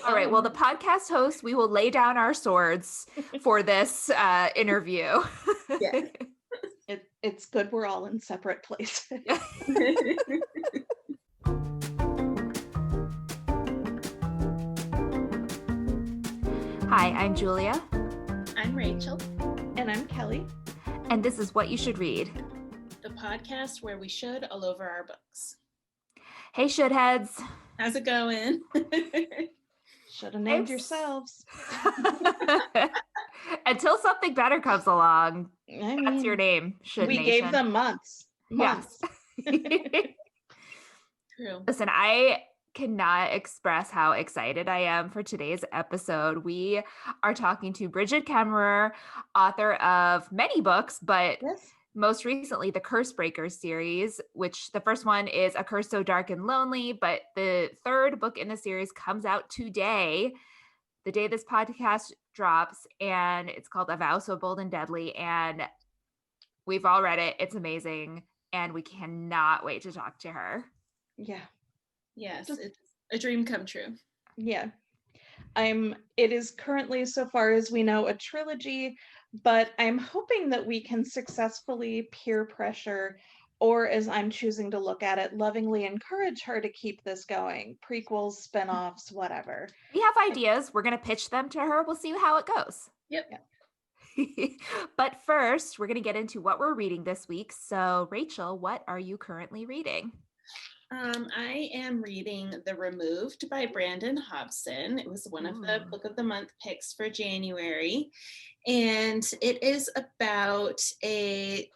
All right. Well, the podcast host, we will lay down our swords for this interview. Yeah. It's good we're all in separate places. Hi, I'm Julia. I'm Rachael. And I'm Kelly. And this is What You Should Read, The podcast where we should all over our books. Hey, shouldheads. How's it going? Should have named yourselves. Until something better comes along, that's your name. Should we gave them months. Yes. True. Listen, I cannot express how excited I am for today's episode. We are talking to Brigid Kemmerer, author of many books, but most recently the Curse Breakers series, which the first one is A Curse So Dark and Lonely, but the third book in the series comes out today, the day this podcast drops, and it's called A Vow So Bold and Deadly, and we've all read it. It's amazing, and we cannot wait to talk to her. Yeah. Yes, it's a dream come true. Yeah. It is currently, so far as we know, a trilogy, but I'm hoping that we can successfully peer pressure, or as I'm choosing to look at it, lovingly encourage her to keep this going. Prequels, spin-offs, whatever. We have ideas. We're going to pitch them to her. We'll see how it goes. Yep. But first, we're going to get into what we're reading this week. So, Rachael, what are you currently reading? I am reading The Removed by Brandon Hobson. It was one of the Book of the Month picks for January. And it is about a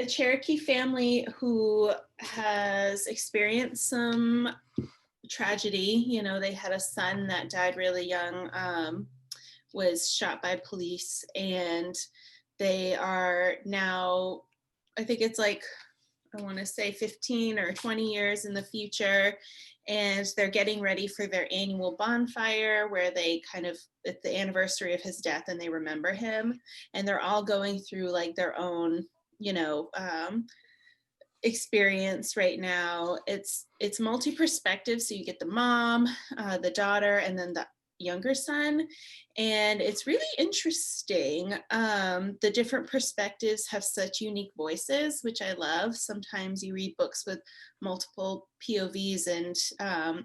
Cherokee family who has experienced some tragedy. You know, they had a son that died really young, was shot by police, and they are now, I think it's like, I want to say 15 or 20 years in the future, and they're getting ready for their annual bonfire where they kind of, it's the anniversary of his death and they remember him, and they're all going through like their own, you know, experience right now. It's multi-perspective, so you get the mom, the daughter, and then the younger son, and it's really interesting. The different perspectives have such unique voices, which I love. Sometimes you read books with multiple POVs and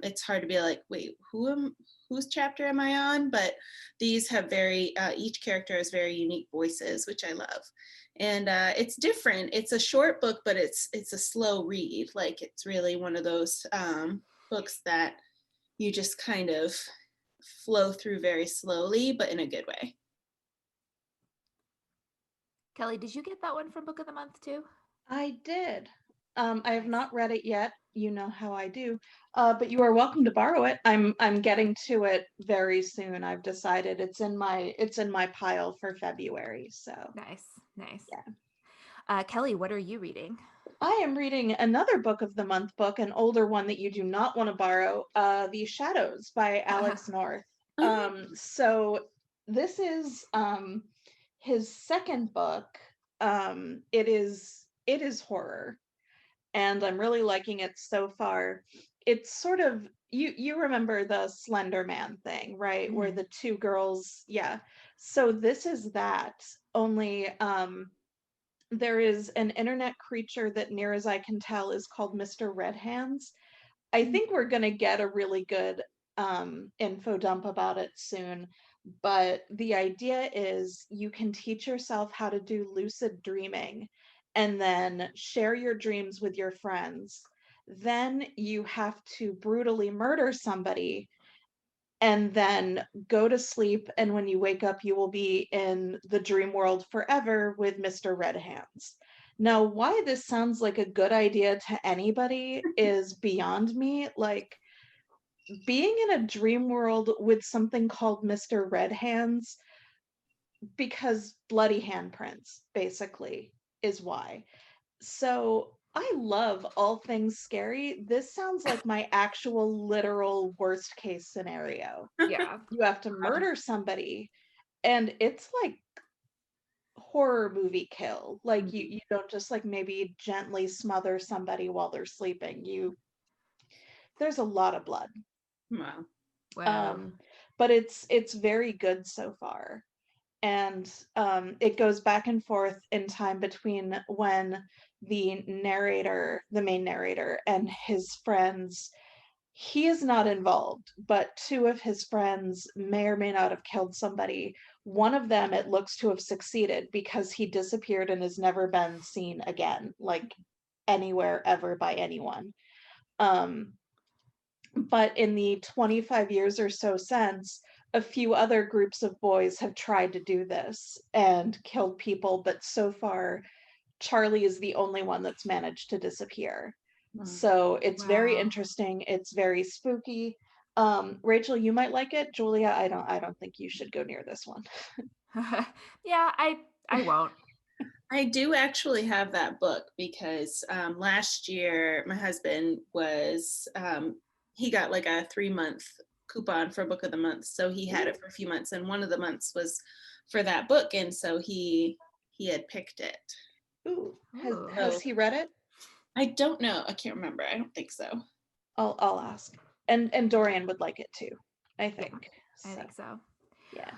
it's hard to be like, wait, whose chapter am I on? But these have each character has very unique voices, which I love. And it's different. It's a short book, but it's a slow read. Like, it's really one of those books that you just kind of flow through very slowly, but in a good way. Kelly, did you get that one from Book of the Month too? I did. I have not read it yet. You know how I do. But you are welcome to borrow it. I'm getting to it very soon. I've decided it's in my pile for February. So nice. Yeah. Kelly, what are you reading? I am reading another Book of the Month book, an older one that you do not want to borrow, The Shadows by Alex North. So this is his second book. It is horror, and I'm really liking it so far. It's sort of, you remember the Slender Man thing, right? Mm-hmm. Where the two girls, yeah. So this is that, only there is an internet creature that, near as I can tell, is called Mr. Red Hands. I think we're going to get a really good info dump about it soon. But the idea is you can teach yourself how to do lucid dreaming and then share your dreams with your friends. Then you have to brutally murder somebody and then go to sleep, and when you wake up, you will be in the dream world forever with Mr. Red Hands. Now, why this sounds like a good idea to anybody is beyond me. Like, being in a dream world with something called Mr. Red Hands, because bloody handprints, basically, is why. So I love all things scary. This sounds like my actual literal worst case scenario. Yeah. You have to murder somebody, and it's like horror movie kill. Like, you don't just like maybe gently smother somebody while they're sleeping. there's a lot of blood. Wow. But it's very good so far. And it goes back and forth in time between when the main narrator, and his friends, he is not involved, but two of his friends may or may not have killed somebody. One of them, it looks to have succeeded because he disappeared and has never been seen again, like anywhere ever by anyone. But in the 25 years or so since, a few other groups of boys have tried to do this and killed people, but so far Charlie is the only one that's managed to disappear. So it's very interesting. It's very spooky. Rachael, you might like it. Julia, I don't think you should go near this one. Yeah, I won't. I do actually have that book because last year my husband was he got like a 3-month coupon for book of the month, so he had it for a few months, and one of the months was for that book, and so he had picked it. Ooh, has he read it? I don't know. I can't remember. I don't think so. I'll ask. And Dorian would like it too, I think. Yeah, I think so. Yeah.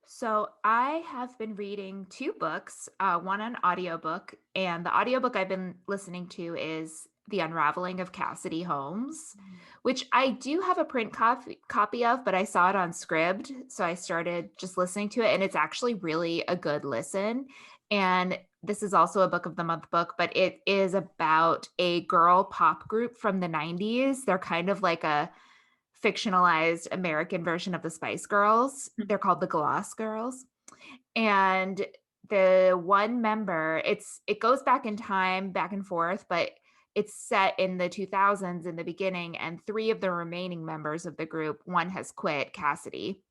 So I have been reading 2 books, one an audiobook, and the audiobook I've been listening to is The Unraveling of Cassidy Holmes, which I do have a print copy of, but I saw it on Scribd, so I started just listening to it, and it's actually really a good listen. And this is also a book of the month book, but it is about a girl pop group from the 90s. They're kind of like a fictionalized American version of the Spice Girls. They're called the Gloss Girls. And the one member, it goes back in time, back and forth, but it's set in the 2000s in the beginning, and 3 of the remaining members of the group, one has quit, Cassidy.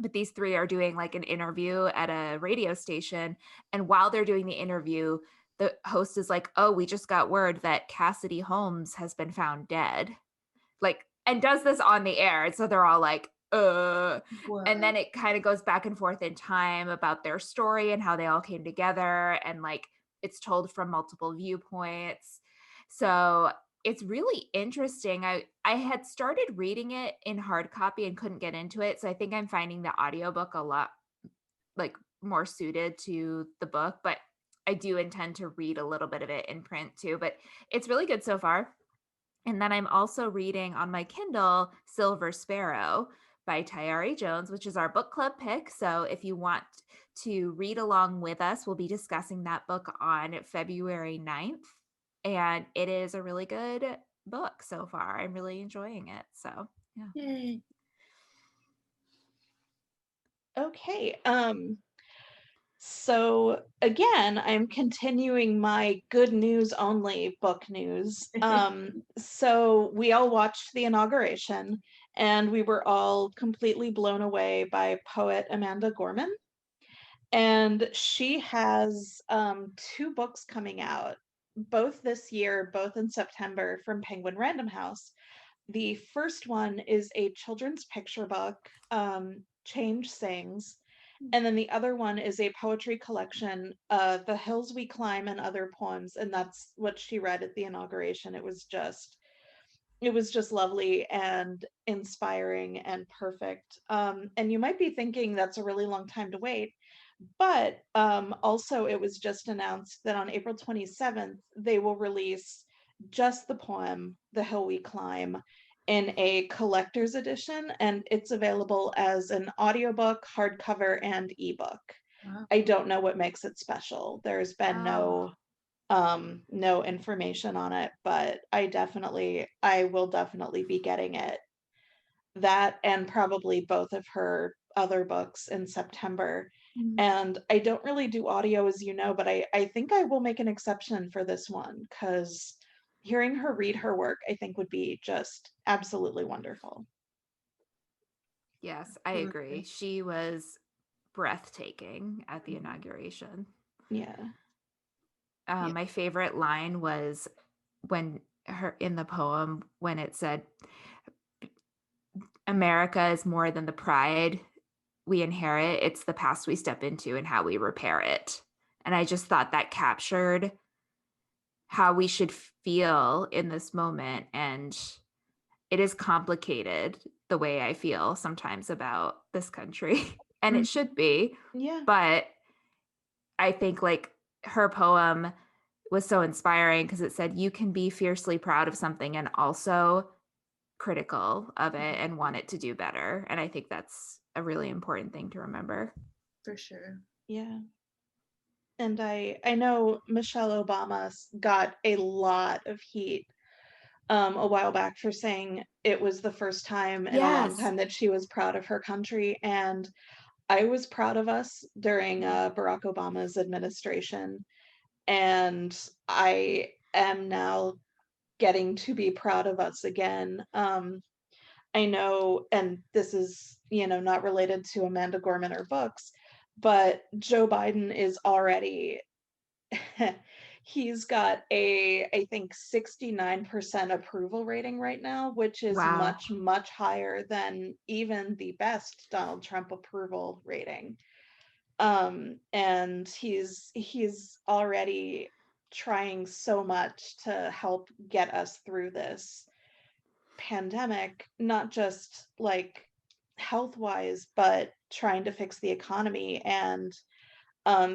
But these 3 are doing like an interview at a radio station. And while they're doing the interview, the host is like, "Oh, we just got word that Cassidy Holmes has been found dead." Like, and does this on the air. And so they're all like, What? And then it kind of goes back and forth in time about their story and how they all came together. And like, it's told from multiple viewpoints. So it's really interesting. I had started reading it in hard copy and couldn't get into it. So I think I'm finding the audiobook a lot like more suited to the book, but I do intend to read a little bit of it in print too, but it's really good so far. And then I'm also reading on my Kindle Silver Sparrow by Tayari Jones, which is our book club pick. So if you want to read along with us, we'll be discussing that book on February 9th. And it is a really good book so far. I'm really enjoying it. So, yeah. Yay. Okay. So again, I'm continuing my good news only book news. So we all watched the inauguration, and we were all completely blown away by poet Amanda Gorman. And she has 2 books coming out, both this year, both in September, from Penguin Random House. The first one is a children's picture book, Change Sings. And then the other one is a poetry collection, The Hills We Climb and Other Poems. And that's what she read at the inauguration. It was just lovely and inspiring and perfect. And you might be thinking that's a really long time to wait. But also it was just announced that on April 27th, they will release just the poem, The Hill We Climb, in a collector's edition, and it's available as an audiobook, hardcover, and ebook. Wow. I don't know what makes it special. There's been no information on it, but I will definitely be getting it. That and probably both of her other books in September. Mm-hmm. And I don't really do audio, as you know, but I think I will make an exception for this one, because hearing her read her work, I think, would be just absolutely wonderful. Yes, I agree. She was breathtaking at the inauguration. Yeah. My favorite line was when in the poem, when it said, "America is more than the pride we inherit. It's the past we step into and how we repair it." And I just thought that captured how we should feel in this moment, and it is complicated the way I feel sometimes about this country, and it should be. Yeah. But I think like her poem was so inspiring because it said you can be fiercely proud of something and also critical of it and want it to do better. And I think that's a really important thing to remember. For sure. Yeah. And I know Michelle Obama got a lot of heat a while back for saying it was the first time in a long time that she was proud of her country. And I was proud of us during Barack Obama's administration. And I am now getting to be proud of us again. I know, and this is, not related to Amanda Gorman or books, but Joe Biden is already he's got I think 69% approval rating right now, which is much, much higher than even the best Donald Trump approval rating. And he's already trying so much to help get us through this pandemic, not just like health-wise, but trying to fix the economy. And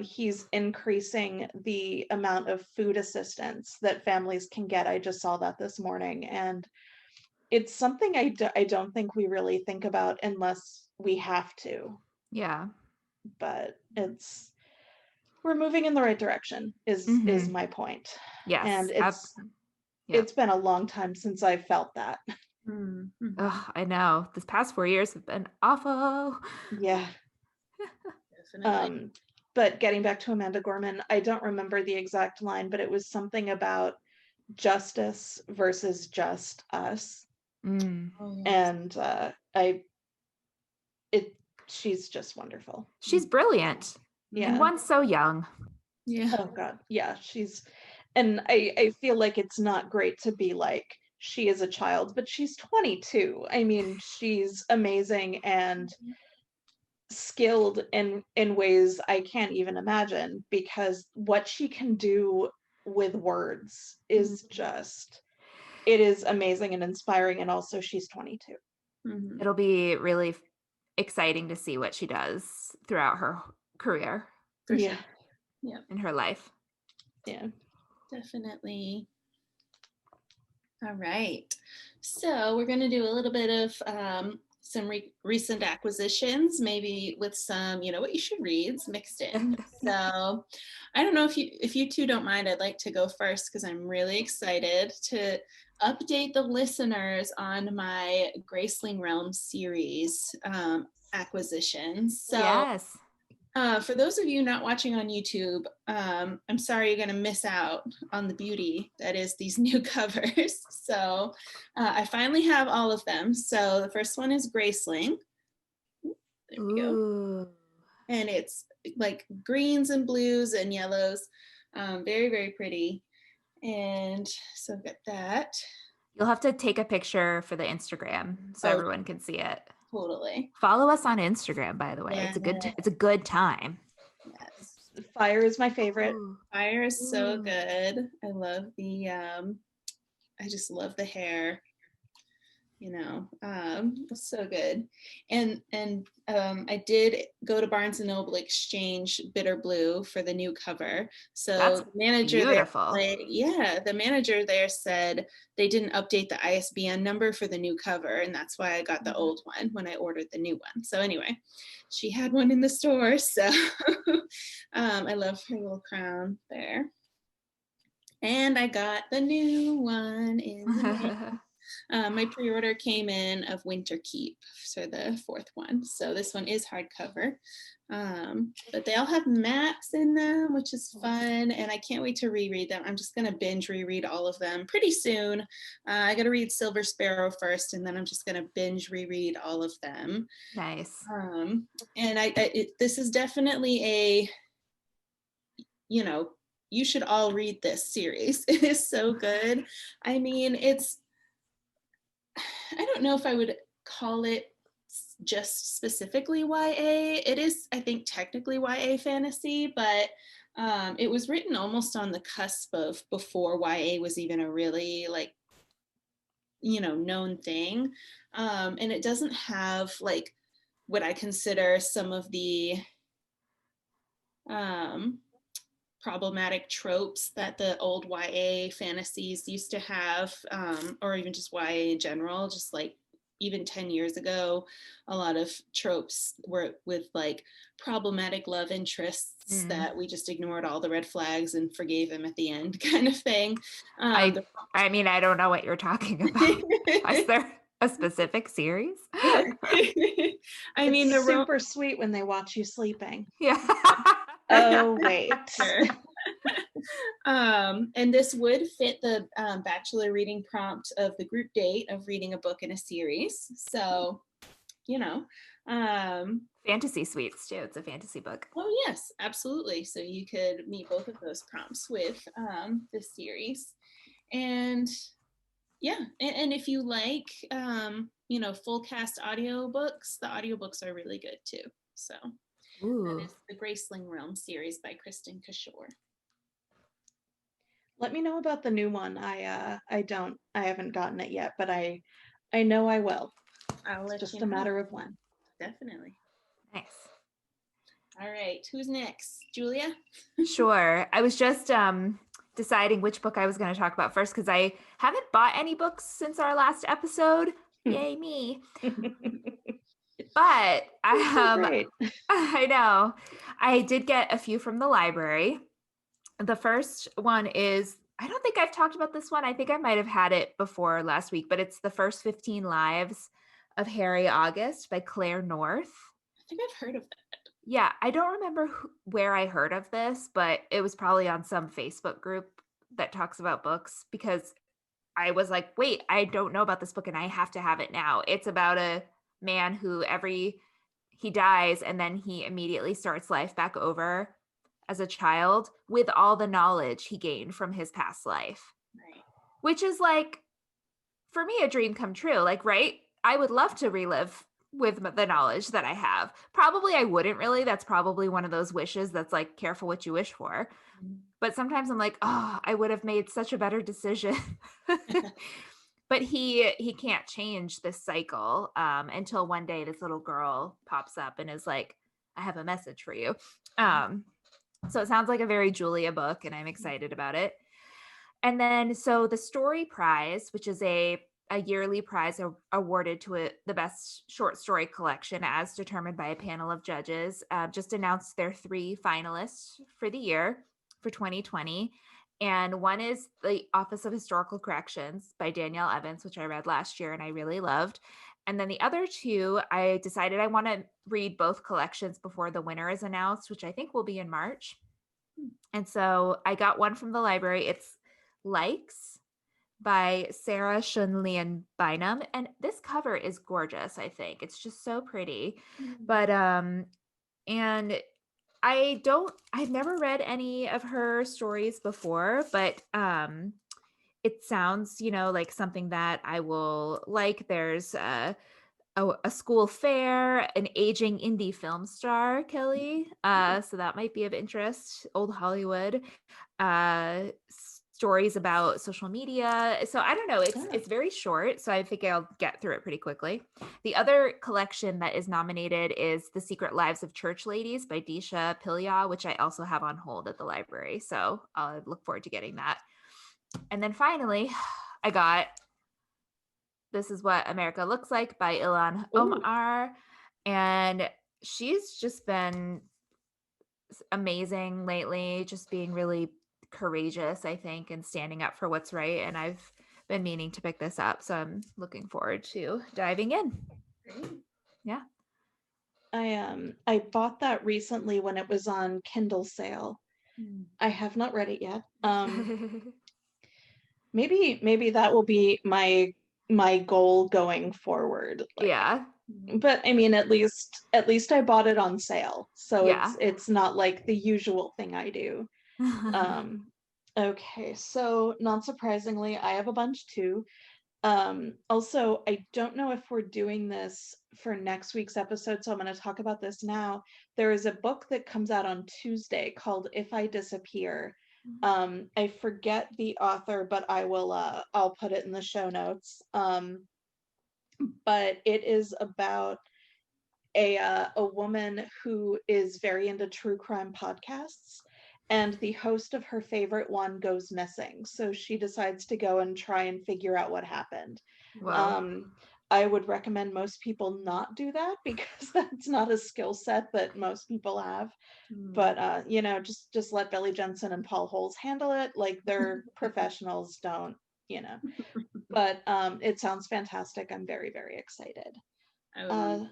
he's increasing the amount of food assistance that families can get. I just saw that this morning, and it's something I don't think we really think about unless we have to. Yeah. But we're moving in the right direction is my point. Yes. And it's been a long time since I felt that. Oh, I know. This past 4 years have been awful. Yeah. But getting back to Amanda Gorman, I don't remember the exact line, but it was something about justice versus just us. And she's just wonderful. She's brilliant. Yeah. And one so young. Yeah. Oh God. Yeah. And I feel like it's not great to be like, she is a child, but she's 22. I mean, she's amazing and skilled in ways I can't even imagine, because what she can do with words is it is amazing and inspiring. And also she's 22. It'll be really exciting to see what she does throughout her career. For sure. Yeah. In her life. Yeah. Definitely. All right. So we're going to do a little bit of some recent acquisitions, maybe with some, what you should reads mixed in. So I don't know if you two don't mind, I'd like to go first because I'm really excited to update the listeners on my Graceling Realm series acquisitions. So yes. For those of you not watching on YouTube, I'm sorry you're going to miss out on the beauty that is these new covers. So I finally have all of them. So the first one is Graceling. There we go. And it's like greens and blues and yellows. Very, very pretty. And so I've got that. You'll have to take a picture for the Instagram so everyone can see it. Totally. Follow us on Instagram, by the way. Yeah. It's a good time. Yes. Fire is my favorite. Fire is so good. I love the I just love the hair. It's so good. And I did go to Barnes and Noble exchange Bitterblue for the new cover. So that's the manager beautiful. The manager there said they didn't update the ISBN number for the new cover, and that's why I got the old one when I ordered the new one. So anyway, she had one in the store, so I love her little crown there. And I got the new one in the mail. My pre-order came in of Winterkeep for the fourth one. So this one is hardcover. But they all have maps in them, which is fun. And I can't wait to reread them. I'm just going to binge reread all of them pretty soon. I got to read Silver Sparrow first, and then I'm just going to binge reread all of them. Nice. And this is definitely a, you should all read this series. It is so good. I mean, I don't know if I would call it just specifically YA. It is, I think, technically YA fantasy, but it was written almost on the cusp of before YA was even a really known thing. And it doesn't have like what I consider some of the problematic tropes that the old YA fantasies used to have, or even just YA in general, just like even 10 years ago, a lot of tropes were with like problematic love interests that we just ignored all the red flags and forgave them at the end kind of thing. I mean, I don't know what you're talking about. Is there a specific series? I mean, it's super sweet when they watch you sleeping. Yeah. Oh, wait. And this would fit the Bachelor reading prompt of the group date of reading a book in a series. So, fantasy suites too. It's a fantasy book. Oh yes, absolutely. So you could meet both of those prompts with this series. And yeah, and if you like, full cast audiobooks, the audiobooks are really good too. So that is the Graceling Realm series by Kristin Cashore. Let me know about the new one. I haven't gotten it yet, but I know I will. It's just a matter of when. Definitely. Nice. All right, who's next? Julia? Sure. I was just deciding which book I was going to talk about first because I haven't bought any books since our last episode. Yay me. But I know I did get a few from the library. The first one is, I don't think I've talked about this one. I think I might have had it before last week, but it's The First 15 Lives of Harry August by Claire North. I think I've heard of that. Yeah, I don't remember where I heard of this, but it was probably on some Facebook group that talks about books because I was like, wait, I don't know about this book and I have to have it now. It's about a man who he dies and then he immediately starts life back over as a child with all the knowledge he gained from his past life. Right. Which is like, for me, a dream come true. Like, right? I would love to relive with the knowledge that I have. Probably I wouldn't really. That's probably one of those wishes that's like, careful what you wish for. But sometimes I'm like, oh, I would have made such a better decision. But he can't change this cycle until one day this little girl pops up and is like, I have a message for you. So it sounds like a very Julia book, and I'm excited about it. And then, so the Story Prize, which is a yearly prize awarded to the best short story collection as determined by a panel of judges, just announced their 3 finalists for the year for 2020. And one is The Office of Historical Corrections by Danielle Evans, which I read last year and I really loved. And then the other 2, I decided I want to read both collections before the winner is announced, which I think will be in March. And so I got one from the library. It's Likes by Sarah Shun-lien Bynum. And this cover is gorgeous, I think. It's just so pretty. But, and I've never read any of her stories before, but it sounds, like something that I will like. There's a school fair, an aging indie film star, Kelly. So that might be of interest. Old Hollywood. Stories about social media. So I don't know. It's very short, so I think I'll get through it pretty quickly. The other collection that is nominated is The Secret Lives of Church Ladies by Disha Pilya, which I also have on hold at the library. So I'll look forward to getting that. And then finally, I got This Is What America Looks Like by Ilhan Omar. And she's just been amazing lately, just being really courageous, I think, and standing up for what's right. And I've been meaning to pick this up, so I'm looking forward to diving in. Yeah. I bought that recently when it was on Kindle sale. I have not read it yet. Maybe that will be my goal going forward. Yeah. But I mean, at least I bought it on sale, so it's not like the usual thing I do. Okay, so not surprisingly, I have a bunch too. Also, I don't know if we're doing this for next week's episode, so I'm going to talk about this now. There is a book that comes out on Tuesday called If I Disappear I forget the author, but I'll put it in the show notes. But it is about a woman who is very into true crime podcasts, and the host of her favorite one goes missing. So she decides to go and try and figure out what happened. Wow. I would recommend most people not do that because that's not a skill set that most people have. But just let Billy Jensen and Paul Holes handle it. Like, they're professionals, don't. But it sounds fantastic. I'm very, very excited. I would love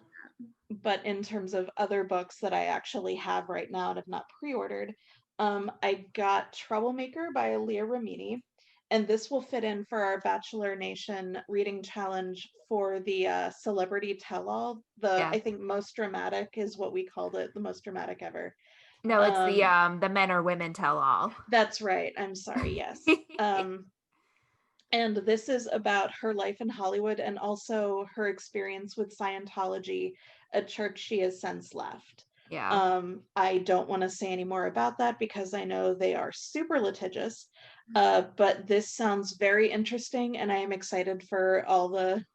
But in terms of other books that I actually have right now and have not pre-ordered, I got Troublemaker by Leah Remini, and this will fit in for our Bachelor Nation reading challenge for the celebrity tell-all. I think most dramatic is what we called it, the most dramatic ever. No, it's the men or women tell-all. That's right. I'm sorry. Yes. And this is about her life in Hollywood and also her experience with Scientology, a church she has since left. Yeah. I don't want to say any more about that because I know they are super litigious. But this sounds very interesting, and I am excited for all the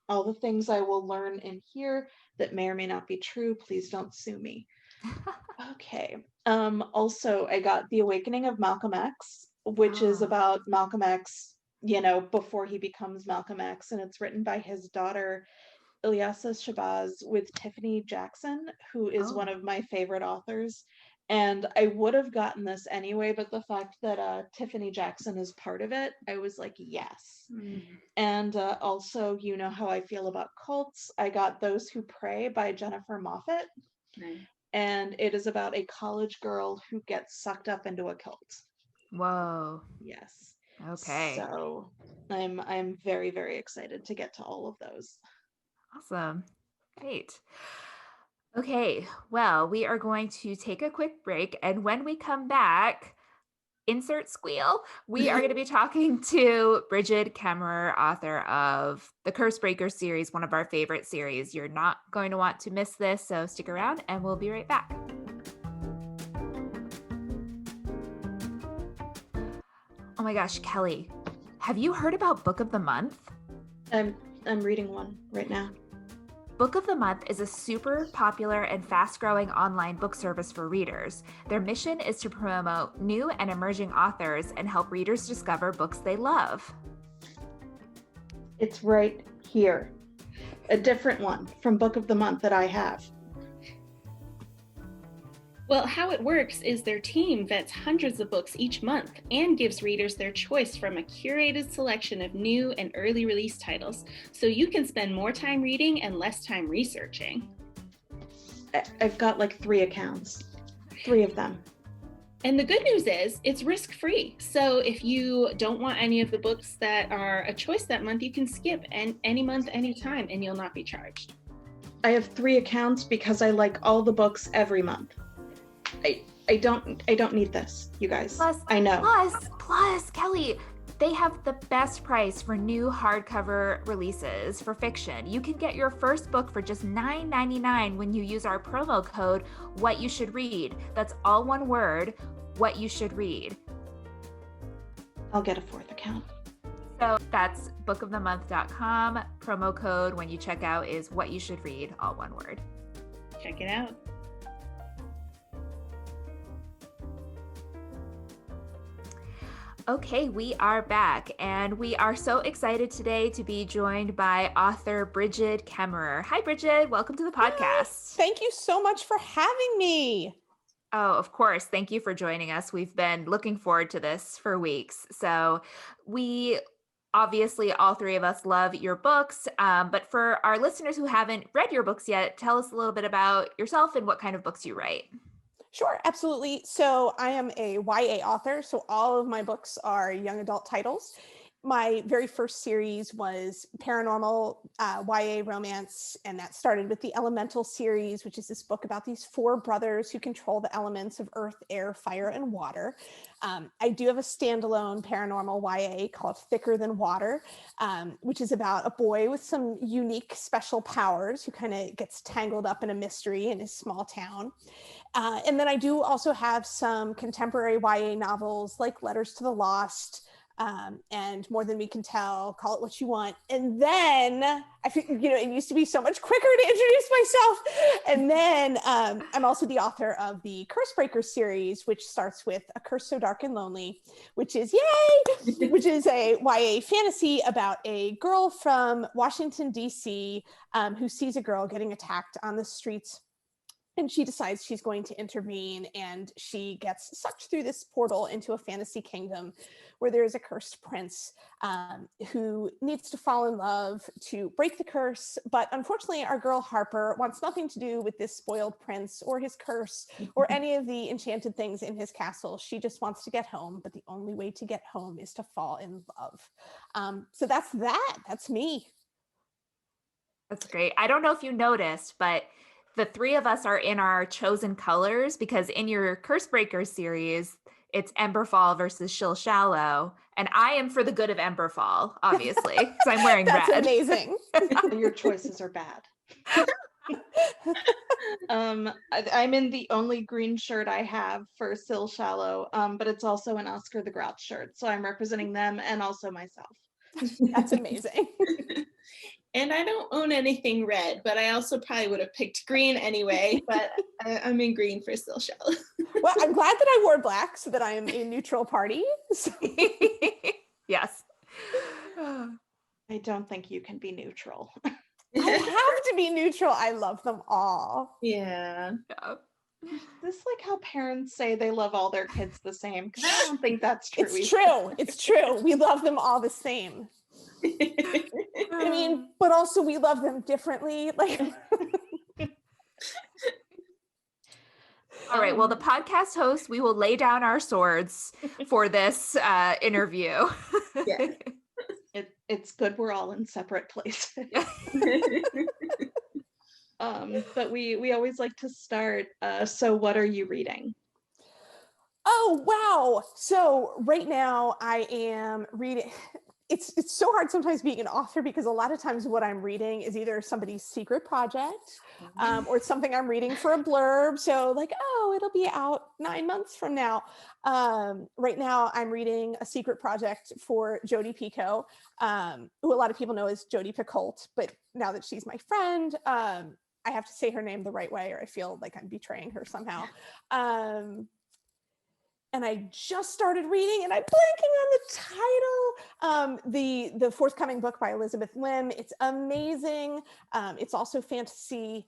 things I will learn in here that may or may not be true. Please don't sue me. Okay. Also, I got The Awakening of Malcolm X, which is about Malcolm X, before he becomes Malcolm X, and it's written by his daughter, Ilyasah Shabazz, with Tiffany Jackson, who is one of my favorite authors. And I would have gotten this anyway, but the fact that Tiffany Jackson is part of it, I was like, yes. And also, you know how I feel about cults. I got Those Who Pray by Jennifer Moffett. Nice. And it is about a college girl who gets sucked up into a cult. Whoa. Yes. Okay. So I'm very, very excited to get to all of those. Awesome. Great. Okay. Well, we are going to take a quick break, and when we come back, insert squeal, we are going to be talking to Brigid Kemmerer, author of the Cursebreaker series, one of our favorite series. You're not going to want to miss this, so stick around and we'll be right back. Oh my gosh, Kelly, have you heard about Book of the Month? I'm reading one right now. Book of the Month is a super popular and fast-growing online book service for readers. Their mission is to promote new and emerging authors and help readers discover books they love. It's right here. A different one from Book of the Month that I have. Well, how it works is their team vets hundreds of books each month and gives readers their choice from a curated selection of new and early release titles, so you can spend more time reading and less time researching. I've got like 3 accounts, 3 of them. And the good news is it's risk-free. So if you don't want any of the books that are a choice that month, you can skip any month, anytime, and you'll not be charged. I have 3 accounts because I like all the books every month. I don't need this, you guys. Plus, I know. Plus, Kelly, they have the best price for new hardcover releases for fiction. You can get your first book for just $9.99 when you use our promo code What You Should Read. That's all one word, What You Should Read. I'll get a 4th account. So that's bookofthemonth.com. Promo code when you check out is What You Should Read, all one word. Check it out. Okay, we are back, and we are so excited today to be joined by author Brigid Kemmerer. Hi, Brigid. Welcome to the podcast. Hi. Thank you so much for having me. Oh, of course. Thank you for joining us. We've been looking forward to this for weeks. So we obviously, all 3 of us love your books, but for our listeners who haven't read your books yet, tell us a little bit about yourself and what kind of books you write. Sure, absolutely. So I am a YA author, so all of my books are young adult titles. my very first series was paranormal YA romance, and that started with the Elemental series, which is this book about these 4 brothers who control the elements of earth, air, fire, and water. I do have a standalone paranormal YA called Thicker Than Water, which is about a boy with some unique special powers who kind of gets tangled up in a mystery in his small town. And then I do also have some contemporary YA novels like Letters to the Lost, and More Than We Can Tell, Call It What You Want. And then I think, it used to be so much quicker to introduce myself. And then I'm also the author of the Cursebreaker series, which starts with A Curse So Dark and Lonely, which is which is a YA fantasy about a girl from Washington, D.C., who sees a girl getting attacked on the streets. And she decides she's going to intervene, and she gets sucked through this portal into a fantasy kingdom where there is a cursed prince who needs to fall in love to break the curse. But unfortunately, our girl Harper wants nothing to do with this spoiled prince or his curse or any of the enchanted things in his castle. She just wants to get home, but the only way to get home is to fall in love. So that's that. That's me. That's great. I don't know if you noticed, but the 3 of us are in our chosen colors, because in your Cursebreaker series, it's Emberfall versus Shilshallow, and I am for the good of Emberfall, obviously, because I'm wearing That's red. Amazing. Your choices are bad. I'm in the only green shirt I have for Shilshallow, but it's also an Oscar the Grouch shirt, so I'm representing them and also myself. That's amazing. And I don't own anything red, but I also probably would have picked green anyway, but I'm in green for Shilshallow. Well, I'm glad that I wore black so that I am a neutral party. So. Yes. I don't think you can be neutral. I have to be neutral. I love them all. Yeah. Is this like how parents say they love all their kids the same? Because I don't think that's true. It's true. It's true. We love them all the same. I mean, but also we love them differently. Like, all right. Well, the podcast host, we will lay down our swords for this interview. Yeah. It's good we're all in separate places. But we always like to start. So what are you reading? Oh, wow. So right now I am reading. It's so hard sometimes being an author, because a lot of times what I'm reading is either somebody's secret project or something I'm reading for a blurb. So like, oh, it'll be out 9 months from now. Right now I'm reading a secret project for Jodi Picoult, who a lot of people know as Jodi Picoult, but now that she's my friend, I have to say her name the right way or I feel like I'm betraying her somehow. And I just started reading, and I'm blanking on the title. The forthcoming book by Elizabeth Lim. It's amazing. It's also fantasy,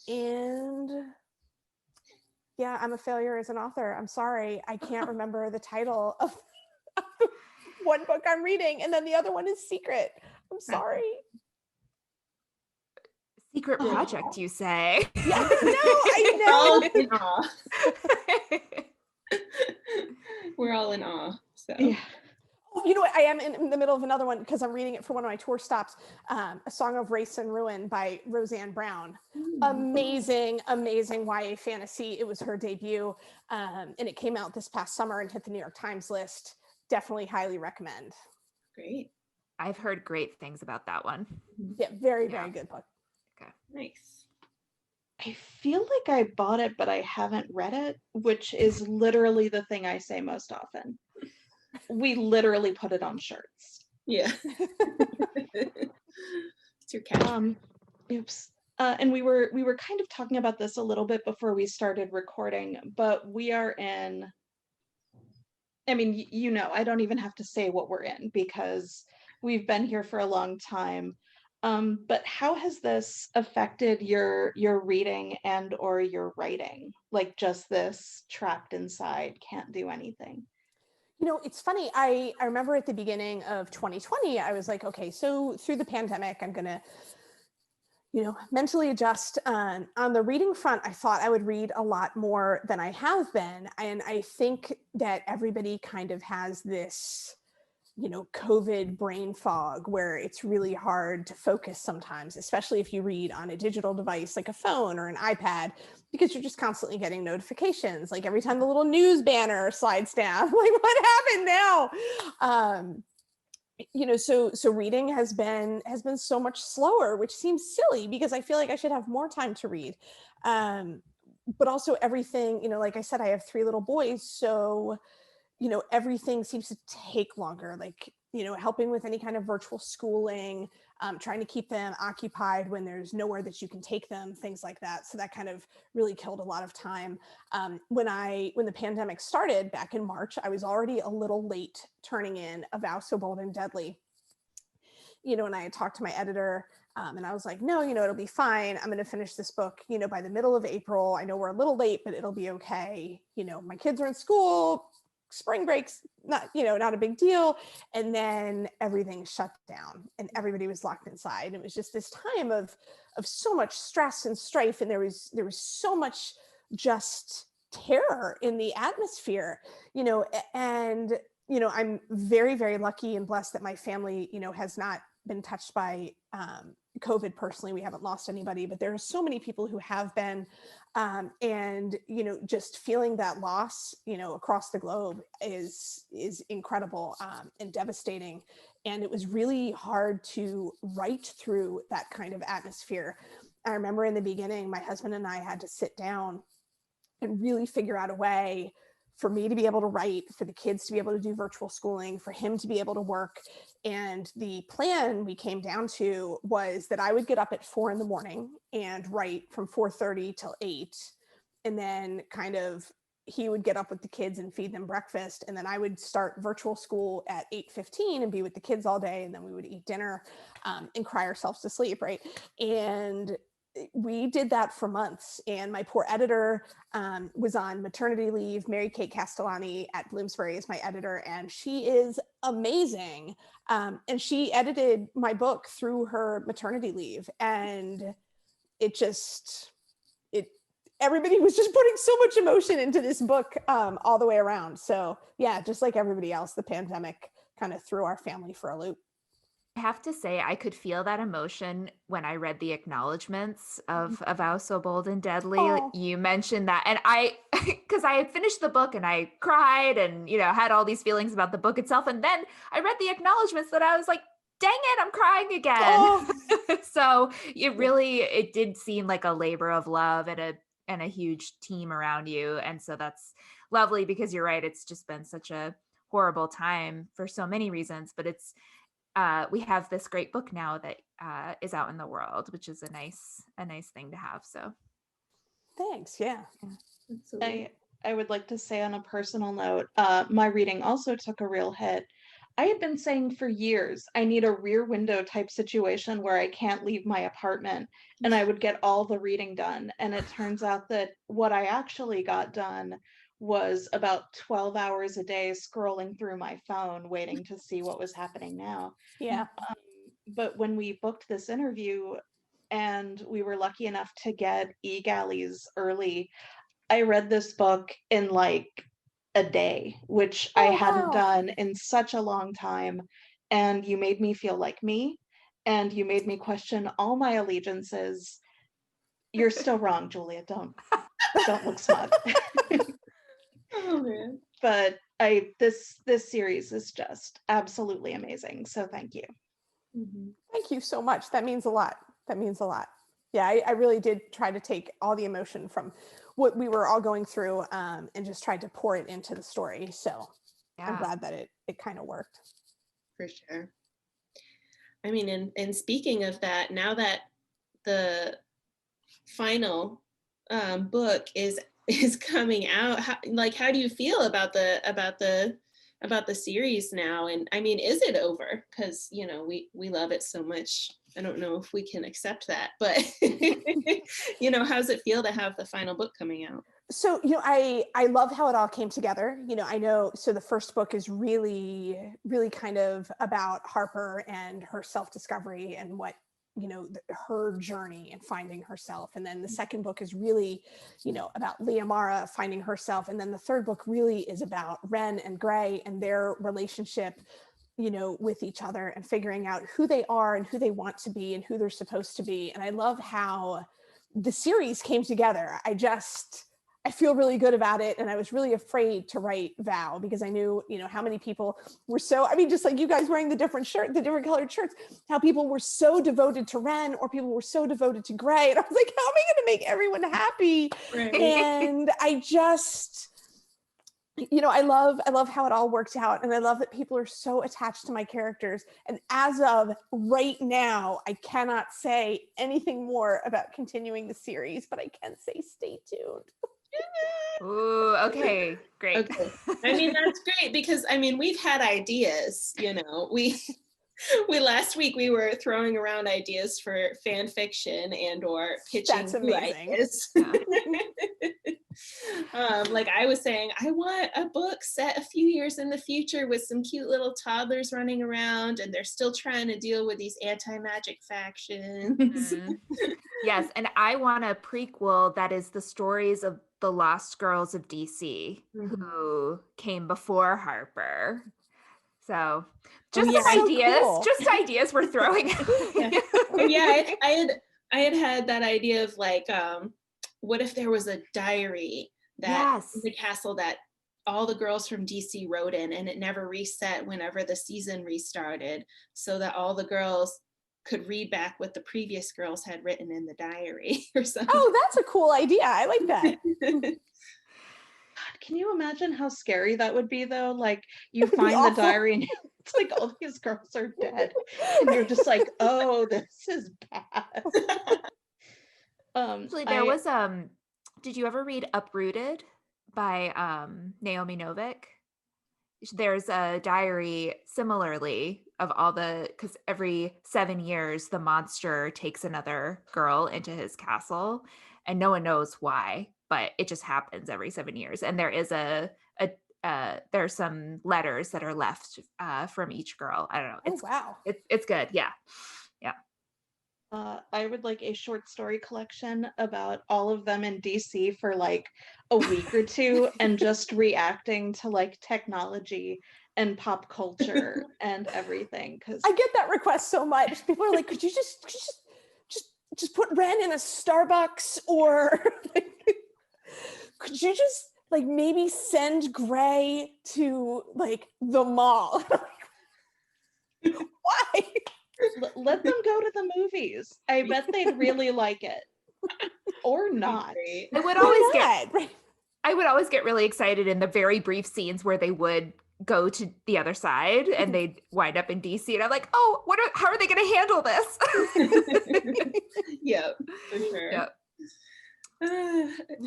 and yeah, I'm a failure as an author. I'm sorry, I can't remember the title of one book I'm reading, and then the other one is secret. I'm sorry. Secret project, you say? Yeah, I know. We're all in awe. So Yeah. You know what? I am in the middle of another one because I'm reading it for one of my tour stops. A Song of Race and Ruin by Roseanne Brown. Amazing YA fantasy. It was her debut, and it came out this past summer and hit the New York Times list. Definitely highly recommend. Great. I've heard great things about that one. Yeah, very good book. Okay. Nice. I feel like I bought it, but I haven't read it, which is literally the thing I say most often. We literally put it on shirts. Yeah. It's your cat. Oops. And we were kind of talking about this a little bit before we started recording, but we are in, I mean, I don't even have to say what we're in because we've been here for a long time. But how has this affected your reading and or your writing? Like just this trapped inside, can't do anything. It's funny. I remember at the beginning of 2020, I was like, okay, so through the pandemic, I'm going to, mentally adjust. On the reading front, I thought I would read a lot more than I have been. And I think that everybody kind of has this COVID brain fog where it's really hard to focus sometimes, especially if you read on a digital device like a phone or an iPad, because you're just constantly getting notifications. Like every time the little news banner slides down, like what happened now? So reading has been so much slower, which seems silly because I feel like I should have more time to read. But also everything, like I said, I have 3 little boys, so everything seems to take longer, like, helping with any kind of virtual schooling, trying to keep them occupied when there's nowhere that you can take them, things like that. So that kind of really killed a lot of time. When the pandemic started back in March, I was already a little late turning in A Vow So Bold and Deadly. And I had talked to my editor, and I was like, no, it'll be fine. I'm going to finish this book, by the middle of April. I know we're a little late, but it'll be okay. My kids are in school, spring breaks, not a big deal. And then everything shut down and everybody was locked inside. And it was just this time of so much stress and strife. And there was so much just terror in the atmosphere, and, I'm very, very lucky and blessed that my family, has not been touched by COVID personally. We haven't lost anybody, but there are so many people who have been, and just feeling that loss across the globe is incredible and devastating. And it was really hard to write through that kind of atmosphere. I remember in the beginning, my husband and I had to sit down and really figure out a way for me to be able to write, for the kids to be able to do virtual schooling, for him to be able to work. And the plan we came down to was that I would get up at 4 a.m. and write from 4:30 till 8. And then kind of he would get up with the kids and feed them breakfast. And then I would start virtual school at 8:15 and be with the kids all day. And then we would eat dinner and cry ourselves to sleep, right? And we did that for months, and my poor editor was on maternity leave. Mary Kate Castellani at Bloomsbury is my editor, and she is amazing. And she edited my book through her maternity leave, and everybody was just putting so much emotion into this book all the way around. So yeah, just like everybody else, the pandemic kind of threw our family for a loop. I have to say, I could feel that emotion when I read the acknowledgments of A Vow So Bold and Deadly. Oh. You mentioned that, and because I had finished the book and I cried and, had all these feelings about the book itself. And then I read the acknowledgments that I was like, dang it, I'm crying again. Oh. So it did seem like a labor of love and a huge team around you. And so that's lovely, because you're right. It's just been such a horrible time for so many reasons, but we have this great book now that is out in the world, which is a nice thing to have. So thanks. Yeah. I would like to say on a personal note, my reading also took a real hit. I had been saying for years, I need a rear window type situation where I can't leave my apartment, and I would get all the reading done. And it turns out that what I actually got done was about 12 hours a day scrolling through my phone, waiting to see what was happening now. Yeah. But when we booked this interview and we were lucky enough to get e-galleys early, I read this book in like a day, which I hadn't done in such a long time. And you made me feel like me, and you made me question all my allegiances. You're still wrong, Julia. Don't look smug. Oh man. But this series is just absolutely amazing. So thank you. Mm-hmm. Thank you so much. That means a lot. Yeah, I really did try to take all the emotion from what we were all going through and just tried to pour it into the story. So yeah. I'm glad that it kind of worked. For sure. I mean, and speaking of that, now that the final book is coming out, how do you feel about the series now? And I mean, is it over? Because we love it so much. I don't know if we can accept that, but how's it feel to have the final book coming out? So I love how it all came together. I know, so the first book is really kind of about Harper and her self-discovery and what her journey and finding herself. And then the second book is really, about Leah Mara finding herself. And then the third book really is about Ren and Gray and their relationship with each other and figuring out who they are and who they want to be and who they're supposed to be. And I love how the series came together. I feel really good about it. And I was really afraid to write Val because I knew, how many people were just like you guys wearing the different colored shirts, how people were so devoted to Ren or people were so devoted to Gray. And I was like, how am I going to make everyone happy? Right. And I just, I love how it all worked out. And I love that people are so attached to my characters. And as of right now, I cannot say anything more about continuing the series, but I can say stay tuned. Ooh, okay, great. Okay. I mean, that's great because we've had ideas, we last week we were throwing around ideas for fan fiction and or pitching. That's amazing. Ideas. Like I was saying, I want a book set a few years in the future with some cute little toddlers running around and they're still trying to deal with these anti-magic factions. Mm-hmm. Yes, and I want a prequel that is the stories of the Lost Girls of DC who came before Harper. So just ideas, so cool. Just ideas we're throwing. I had that idea of like, what if there was a diary that the castle that all the girls from DC wrote in and it never reset whenever the season restarted so that all the girls could read back what the previous girls had written in the diary or something. Oh, that's a cool idea. I like that. God, can you imagine how scary that would be though? Like you find the diary and it's like all these girls are dead and you're just like, oh, this is bad. Actually, there was did you ever read Uprooted by Naomi Novik? There's a diary similarly of all because every 7 years the monster takes another girl into his castle and no one knows why, but it just happens every 7 years. And there is there's some letters that are left from each girl. I don't know. Wow. It's good. Yeah. I would like a short story collection about all of them in DC for like a week or two and just reacting to like technology and pop culture and everything. Because I get that request so much. People are like, could you just put Ren in a Starbucks or like, could you just like maybe send Gray to like the mall? Why? Let them go to the movies. I bet they'd really like it. Or not. I would always get really excited in the very brief scenes where they would go to the other side and they'd wind up in DC and I'm like, oh, how are they going to handle this? Yeah, for sure. Yep.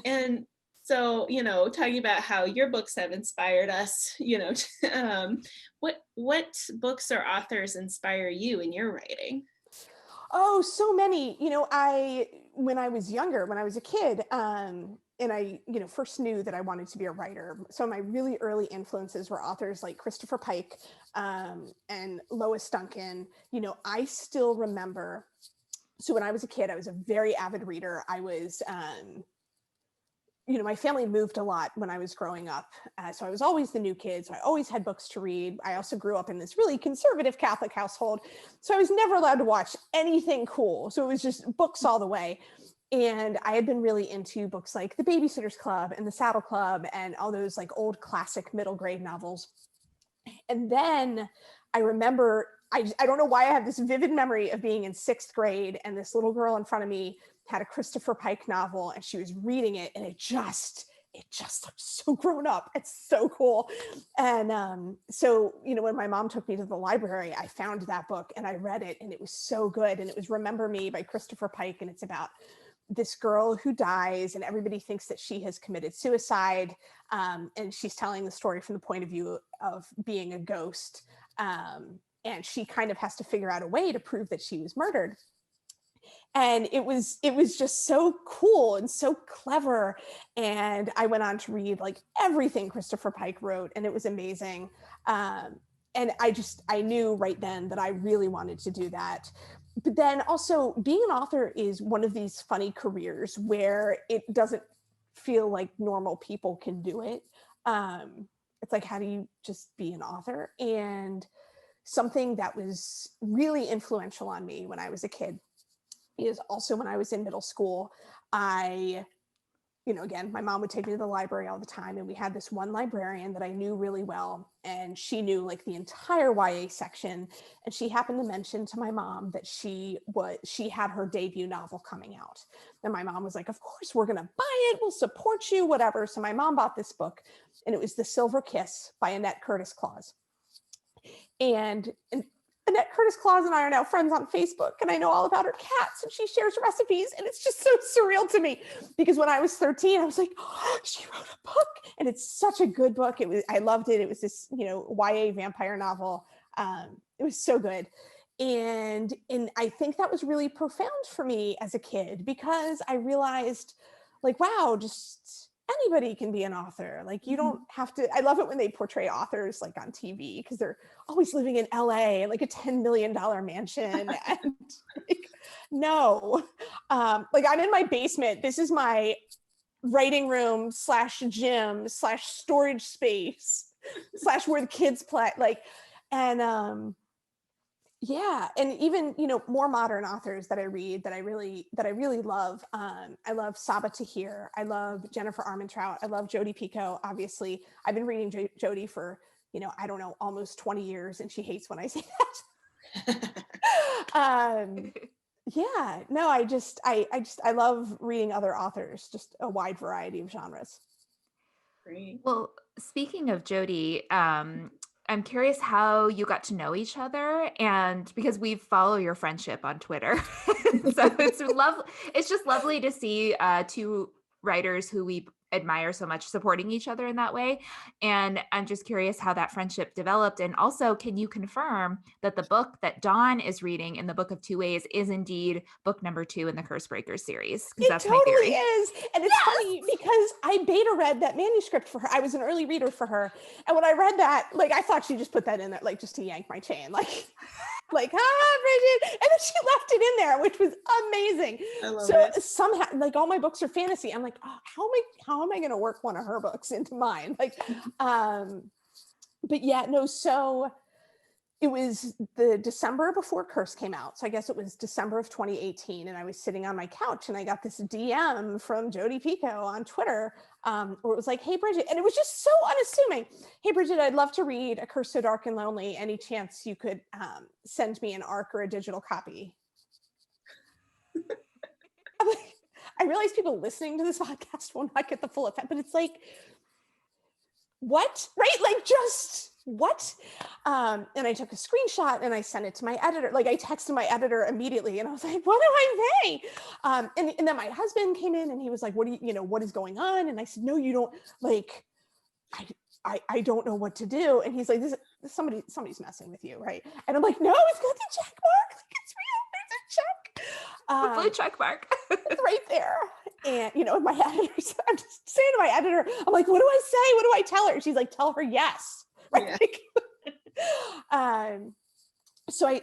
And so, talking about how your books have inspired us, what books or authors inspire you in your writing? Oh, so many. When I was younger, when I was a kid, and I, first knew that I wanted to be a writer. So my really early influences were authors like Christopher Pike and Lois Duncan. I still remember. So when I was a kid, I was a very avid reader. I was, my family moved a lot when I was growing up. So I was always the new kid. So I always had books to read. I also grew up in this really conservative Catholic household. So I was never allowed to watch anything cool. So it was just books all the way. And I had been really into books like The Babysitter's Club and The Saddle Club and all those like old classic middle grade novels. And then I remember, I don't know why I have this vivid memory of being in 6th grade and this little girl in front of me had a Christopher Pike novel and she was reading it and it just looked so grown up. It's so cool. And so, when my mom took me to the library, I found that book and I read it and it was so good. And it was Remember Me by Christopher Pike. And it's about this girl who dies and everybody thinks that she has committed suicide. And she's telling the story from the point of view of being a ghost. And she kind of has to figure out a way to prove that she was murdered. And it was just so cool and so clever. And I went on to read like everything Christopher Pike wrote and it was amazing. And I knew right then that I really wanted to do that. But then also being an author is one of these funny careers where it doesn't feel like normal people can do it. It's like, how do you just be an author? And something that was really influential on me when I was a kid is also when I was in middle school, again, my mom would take me to the library all the time, and we had this one librarian that I knew really well, and she knew like the entire YA section, and she happened to mention to my mom that she had her debut novel coming out. And my mom was like, of course, we're going to buy it. We'll support you, whatever. So my mom bought this book, and it was The Silver Kiss by Annette Curtis Claus. And Annette Curtis Claus and I are now friends on Facebook, and I know all about her cats, and she shares recipes, and it's just so surreal to me because when I was 13, I was like, oh, she wrote a book, and it's such a good book. I loved it. It was this, YA vampire novel. It was so good. And I think that was really profound for me as a kid because I realized like, wow, just anybody can be an author. Like you don't have to, I love it when they portray authors like on TV because they're always living in LA and like a $10 million mansion. And like, no, like I'm in my basement. This is my writing room / gym / storage space / where the kids play. Like, and yeah, and even more modern authors that I read that I really love. I love Saba Tahir. I love Jennifer Armentrout. I love Jodi Picoult. Obviously, I've been reading Jodi for I don't know, almost 20 years, and she hates when I say that. Yeah, no, I love reading other authors, just a wide variety of genres. Great. Well, speaking of Jodi, I'm curious how you got to know each other, and because we follow your friendship on Twitter. So it's just lovely to see two writers who we admire so much supporting each other in that way. And I'm just curious how that friendship developed. And also, can you confirm that the book that Dawn is reading in the Book of Two Ways is indeed book number 2 in the Cursebreakers series? It that's totally my theory. Is. And it's funny because I beta read that manuscript for her. I was an early reader for her. And when I read that, like, I thought she just put that in there, like, just to yank my chain. Like, Brigid. And then she left it in there, which was amazing. I love it. Somehow, like, all my books are fantasy. I'm like, oh, how am I going to work one of her books into mine? Like, but yeah, no, so it was the December before Curse came out. So I guess it was December of 2018. And I was sitting on my couch and I got this DM from Jodi Picoult on Twitter where it was like, hey, Brigid. And it was just so unassuming. Hey, Brigid, I'd love to read A Curse So Dark and Lonely. Any chance you could send me an ARC or a digital copy? I'm like, I realize people listening to this podcast will not get the full effect, but it's like, what? Right? Like, just what? And I took a screenshot and I sent it to my editor. Like, I texted my editor immediately and I was like, what do I say? And then my husband came in and he was like, what is going on? And I said, no, you don't, like, I don't know what to do. And he's like, somebody's messing with you, right? And I'm like, no, it's got the check mark. Like, it's real. There's a check. The blue check mark. It's right there. And, my editors, I'm just saying to my editor, I'm like, what do I say? What do I tell her? She's like, tell her yes. Right. Yeah. So I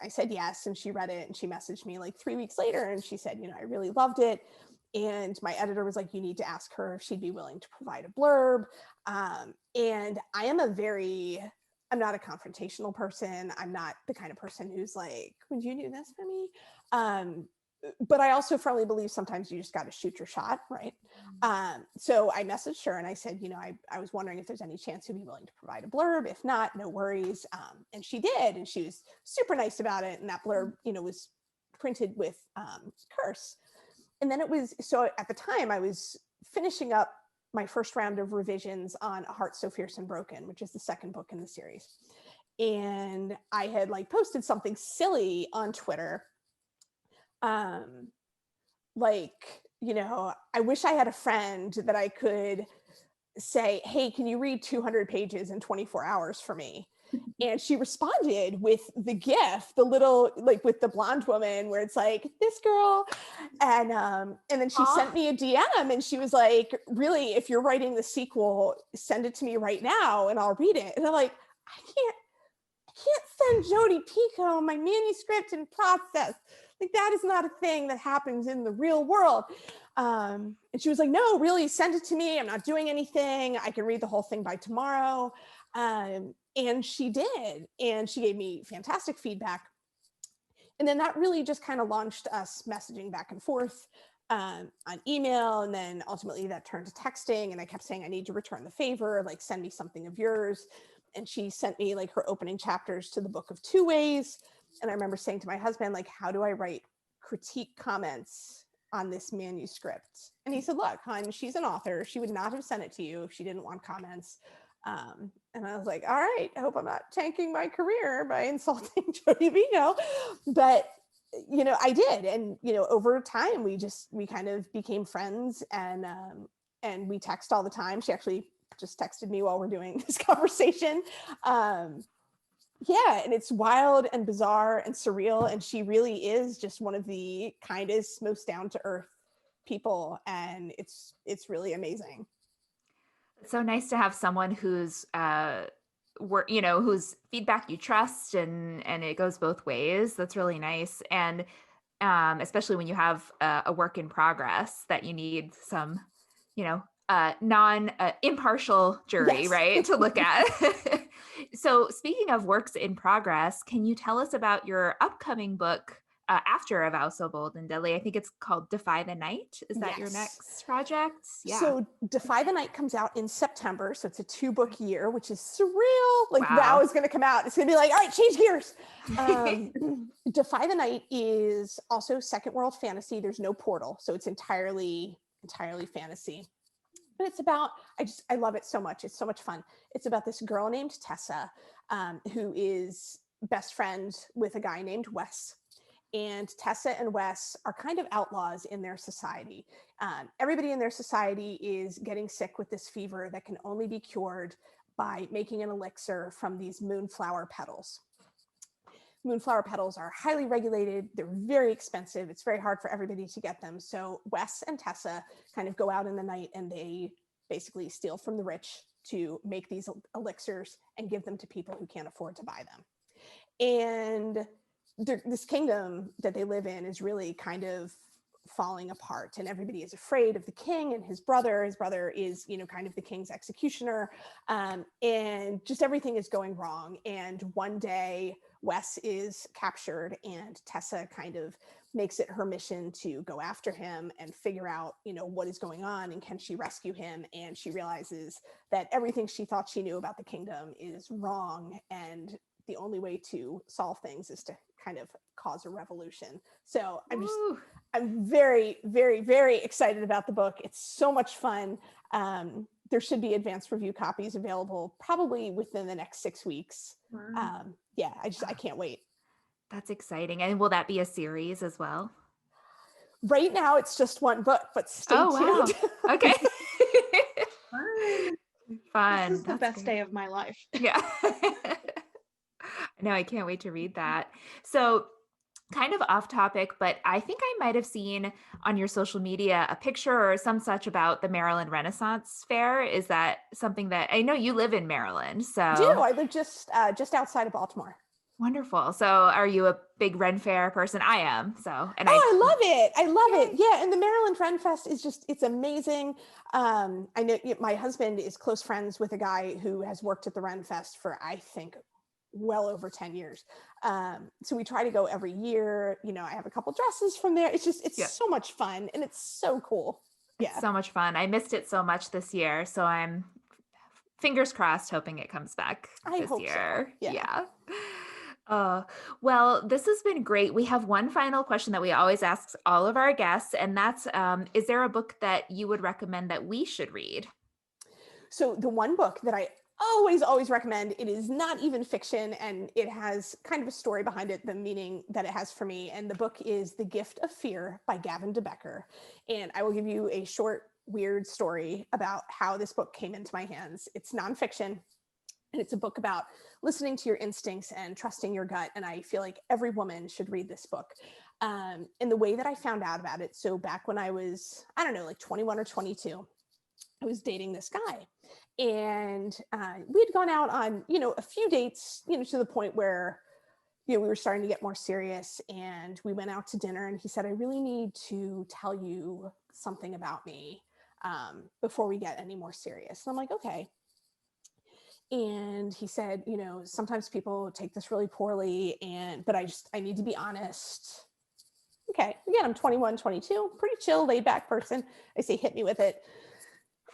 said yes, and she read it and she messaged me like 3 weeks later and she said, I really loved it. And my editor was like, you need to ask her if she'd be willing to provide a blurb. And I'm not a confrontational person. I'm not the kind of person who's like, would you do this for me? But I also firmly believe sometimes you just got to shoot your shot, right? So I messaged her and I said, I was wondering if there's any chance you'd be willing to provide a blurb. If not, no worries. And she did, and she was super nice about it. And that blurb, was printed with Curse. And then so at the time I was finishing up my first round of revisions on A Heart So Fierce and Broken, which is the second book in the series. And I had like posted something silly on Twitter. I wish I had a friend that I could say, hey, can you read 200 pages in 24 hours for me? And she responded with the GIF, the little, like with the blonde woman where it's like, this girl. And then she sent me a DM and she was like, really, if you're writing the sequel, send it to me right now and I'll read it. And I'm like, I can't send Jodi Picoult my manuscript in process. Like, that is not a thing that happens in the real world. And she was like, no, really, send it to me. I'm not doing anything. I can read the whole thing by tomorrow. And she did, and she gave me fantastic feedback. And then that really just kind of launched us messaging back and forth on email. And then ultimately that turned to texting. And I kept saying, I need to return the favor, like send me something of yours. And she sent me like her opening chapters to the Book of Two Ways. And I remember saying to my husband, like, how do I write critique comments on this manuscript? And he said, look, hon, she's an author. She would not have sent it to you if she didn't want comments. And I was like, all right, I hope I'm not tanking my career by insulting Jodi Vino. But, you know, I did. And, you know, over time, we kind of became friends, and we text all the time. She actually just texted me while we're doing this conversation. Yeah, and it's wild and bizarre and surreal. And she really is just one of the kindest, most down to earth people. And it's really amazing. It's so nice to have someone who's whose feedback you trust, and it goes both ways. That's really nice. And especially when you have a work in progress that you need some, impartial jury, yes. Right, to look at. So speaking of works in progress, can you tell us about your upcoming book after A Vow So Bold and Deadly? I think it's called Defy the Night. Is that your next project? Yeah. So Defy the Night comes out in September. So it's a 2-book year, which is surreal. Like Vow is going to come out. It's going to be like, all right, change gears. Defy the Night is also Second World fantasy. There's no portal. So it's entirely fantasy. But it's about, I love it so much. It's so much fun. It's about this girl named Tessa, who is best friend with a guy named Wes. And Tessa and Wes are kind of outlaws in their society. Everybody in their society is getting sick with this fever that can only be cured by making an elixir from these moonflower petals. Moonflower petals are highly regulated. They're very expensive. It's very hard for everybody to get them. So Wes and Tessa kind of go out in the night, and they basically steal from the rich to make these elixirs and give them to people who can't afford to buy them. And this kingdom that they live in is really kind of falling apart, and everybody is afraid of the king and his brother. His brother is, kind of the king's executioner, and just everything is going wrong. And one day Wes is captured, and Tessa kind of makes it her mission to go after him and figure out, what is going on, and can she rescue him. And she realizes that everything she thought she knew about the kingdom is wrong, and the only way to solve things is to kind of cause a revolution. So I'm very, very, very excited about the book. It's so much fun. There should be advanced review copies available probably within the next 6 weeks. Wow. I can't wait. That's exciting. And will that be a series as well? Right now it's just one book, but stay tuned. Wow. Okay. Fun. This is the best day of my life. Yeah. No, I can't wait to read that. So kind of off topic, but I think I might have seen on your social media a picture or some such about the Maryland Renaissance Fair. Is that something that I know you live in Maryland? So I live just outside of Baltimore. Wonderful. So are you a big Ren Fair person? I am. So, and I love it. I love it. Yeah. And the Maryland Ren Fest is it's amazing. I know my husband is close friends with a guy who has worked at the Ren Fest for, I think, well over 10 years. So we try to go every year. I have a couple dresses from there. It's so much fun, and it's so cool. Yeah. It's so much fun. I missed it so much this year. So I'm fingers crossed, hoping it comes back this year. So. Yeah. Well, this has been great. We have one final question that we always ask all of our guests, and that's, is there a book that you would recommend that we should read? So the one book that I always recommend, it is not even fiction, and it has kind of a story behind it, the meaning that it has for me. And the book is The Gift of Fear by Gavin de Becker. And I will give you a short, weird story about how this book came into my hands. It's nonfiction, and it's a book about listening to your instincts and trusting your gut. And I feel like every woman should read this book. And the way that I found out about it, so back when I was, 21 or 22, I was dating this guy, and we had gone out on, a few dates, to the point where, we were starting to get more serious, and we went out to dinner, and he said, I really need to tell you something about me before we get any more serious. And I'm like, okay. And he said, sometimes people take this really poorly, but I need to be honest. Okay, again, I'm 21, 22, pretty chill, laid back person. I say, hit me with it.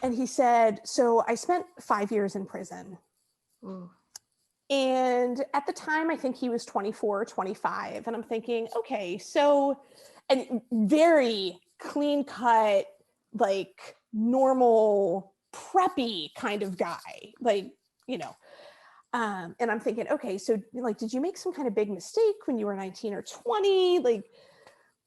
And he said, so I spent 5 years in prison. Ooh. And at the time, I think he was 24, 25. And I'm thinking, okay, so, and very clean cut, like normal, preppy kind of guy, like, and I'm thinking, okay, so like, did you make some kind of big mistake when you were 19 or 20? Like,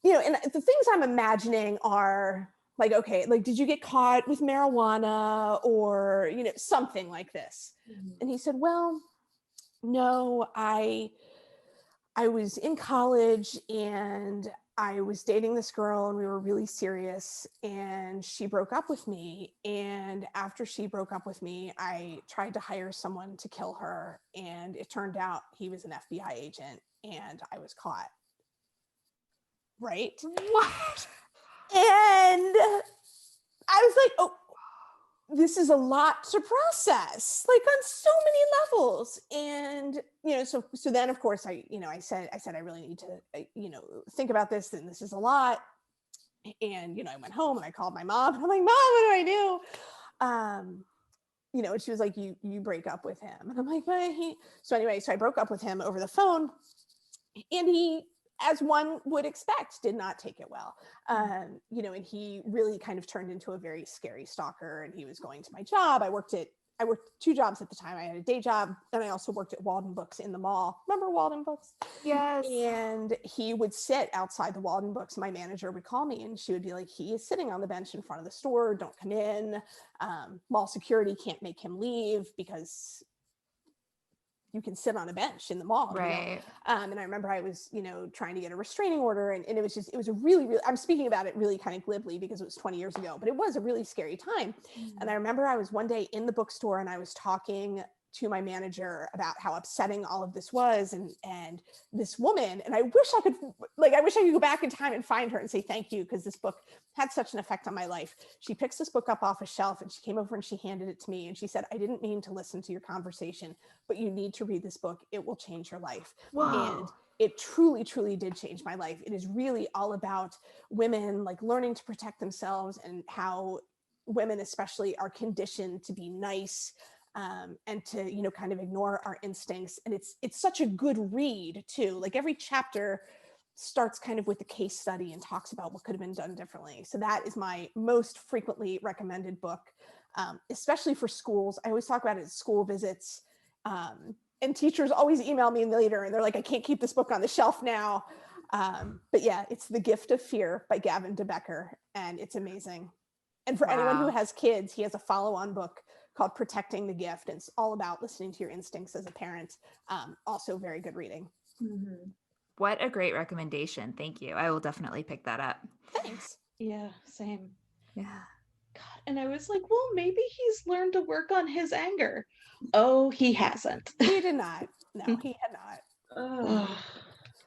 and the things I'm imagining are like, okay, like, did you get caught with marijuana or, something like this? Mm-hmm. And he said, well, no, I was in college and I was dating this girl and we were really serious and she broke up with me. And after she broke up with me, I tried to hire someone to kill her. And it turned out he was an FBI agent and I was caught. Right? What? And I was like, oh, this is a lot to process, like on so many levels. And, so then of course I said, I really need to, think about this, and this is a lot. And, I went home and I called my mom and I'm like, Mom, what do I do? And she was like, you break up with him. And I'm like, but so I broke up with him over the phone, and he, as one would expect, did not take it well. And he really kind of turned into a very scary stalker, and he was going to my job. I worked 2 jobs at the time. I had a day job, and I also worked at Walden Books in the mall. Remember Walden Books? Yes. And he would sit outside the Walden Books. My manager would call me and she would be like, he is sitting on the bench in front of the store. Don't come in. Mall security can't make him leave because you can sit on a bench in the mall. Right. And I remember I was, trying to get a restraining order, and it was a really, really, I'm speaking about it really kind of glibly because it was 20 years ago, but it was a really scary time. Mm-hmm. And I remember I was one day in the bookstore and I was talking to my manager about how upsetting all of this was, and this woman, and I wish I could go back in time and find her and say thank you, because this book had such an effect on my life. She picks this book up off a shelf and she came over and she handed it to me and she said, I didn't mean to listen to your conversation, but you need to read this book. It will change your life. Whoa. And it truly, truly did change my life. It is really all about women like learning to protect themselves, and how women especially are conditioned to be nice, and to, kind of ignore our instincts. And it's such a good read too. Like every chapter starts kind of with a case study and talks about what could have been done differently. So that is my most frequently recommended book, especially for schools. I always talk about it at school visits, and teachers always email me later and they're like, I can't keep this book on the shelf now. But yeah, it's The Gift of Fear by Gavin de Becker, and it's amazing. And for anyone who has kids, he has a follow-on book called Protecting the Gift. And it's all about listening to your instincts as a parent. Also very good reading. Mm-hmm. What a great recommendation. Thank you. I will definitely pick that up. Thanks. Yeah, same. Yeah. God, and I was like, well, maybe he's learned to work on his anger. Oh, he hasn't. He did not. No, he had not. Oh,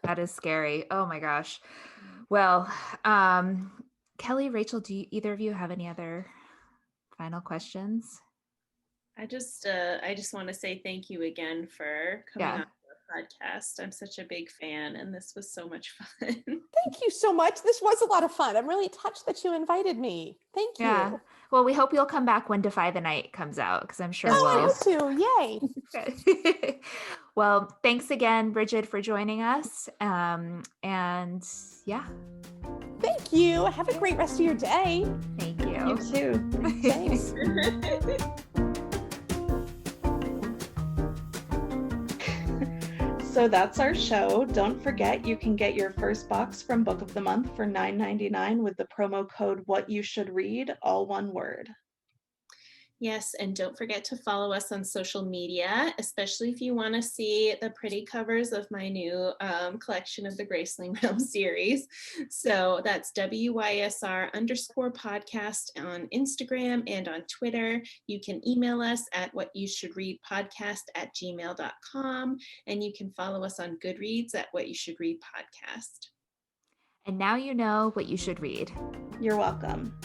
that is scary. Oh my gosh. Well, Kelly, Rachel, do either of you have any other final questions? I just want to say thank you again for coming on the podcast. I'm such a big fan, and this was so much fun. Thank you so much. This was a lot of fun. I'm really touched that you invited me. Thank you. Yeah. Well, we hope you'll come back when Defy the Night comes out, because I'm sure I hope to. Yay. Well, thanks again, Brigid, for joining us. And yeah. Thank you. Have a great rest of your day. Thank you. You too. Thanks. So that's our show. Don't forget, you can get your first box from Book of the Month for $9.99 with the promo code WhatYouShouldRead, all one word. Yes, and don't forget to follow us on social media, especially if you want to see the pretty covers of my new collection of the Graceling Realm series. So that's WYSR_podcast on Instagram and on Twitter. You can email us at whatyoushouldreadpodcast@gmail.com, and you can follow us on Goodreads at What You Should Read Podcast. And now you know what you should read. You're welcome.